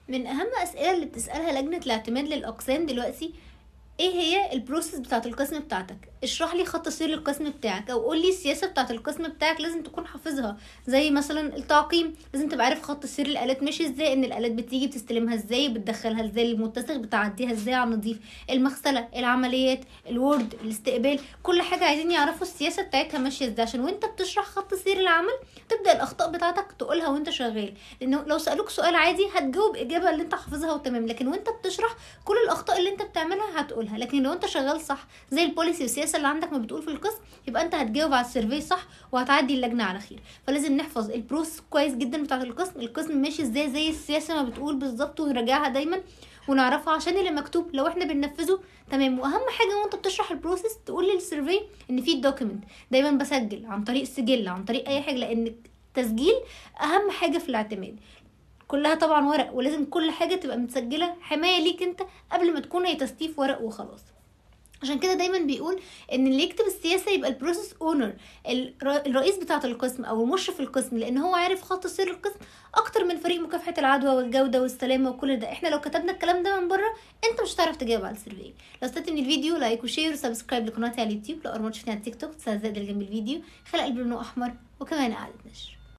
من اهم اسئله اللي بتسالها لجنه الاعتماد للاقسام دلوقتي: ايه هي البروسيس بتاعه القسم بتاعتك؟ اشرح لي خط سير القسم بتاعك، او قول لي السياسه بتاعه القسم بتاعك لازم تكون حافظها. زي مثلا التعقيم، لازم تبقى عارف خط سير الالات ماشي ازاي، ان الالات بتيجي بتستلمها ازاي، بتدخلها ازاي المتسخ، بتعديها ازاي على النظيف، المغسله، العمليات، الوورد، الاستقبال، كل حاجه عايزين يعرفوا السياسه بتاعتها ماشيه ازاي، عشان وانت بتشرح خط سير العمل تبدا الاخطاء بتاعتك تقولها وانت شغال. لانه لو سالوك سؤال عادي هتجاوب اجابه اللي انت حافظها وتمام، لكن وانت بتشرح كل الاخطاء اللي انت بتعملها هتقولها. لكن لو انت شغال صح زي البوليسي والسياسه اللي عندك ما بتقول في القسم، يبقى انت هتجاوب على السيرفي صح وهتعدي اللجنه على خير. فلازم نحفظ البروسيس كويس جدا بتاعه القسم ماشي ازاي زي السياسه ما بتقول بالظبط، ونراجعها دايما ونعرفها عشان اللي مكتوب لو احنا بننفذه تمام. واهم حاجه وانت بتشرح البروسيس تقول للسيرفي ان في دوكيمنت. دايما بسجل عن طريق سجل، عن طريق اي حاجه، لان التسجيل اهم حاجه في الاعتماد. كلها طبعا ورق، ولازم كل حاجه تبقى متسجله حمايه ليك انت قبل ما تكون هي تستيف ورق وخلاص. عشان كده دايما بيقول ان اللي يكتب السياسه يبقى البروسيس اونر، الرئيس بتاعه القسم او مشرف القسم، لان هو عارف خط سير القسم اكتر من فريق مكافحه العدوى والجوده والسلامه وكل ده. احنا لو كتبنا الكلام ده من بره انت مش هتعرف تجاوب على السيرفي. لو استفدت من الفيديو لايك وشير وسبسكرايب لقناتي على اليوتيوب. لو اول مره تشوفني على التيك توك تنزل جنب الفيديو خلق قلب لونه احمر وكمان اعاده نشر.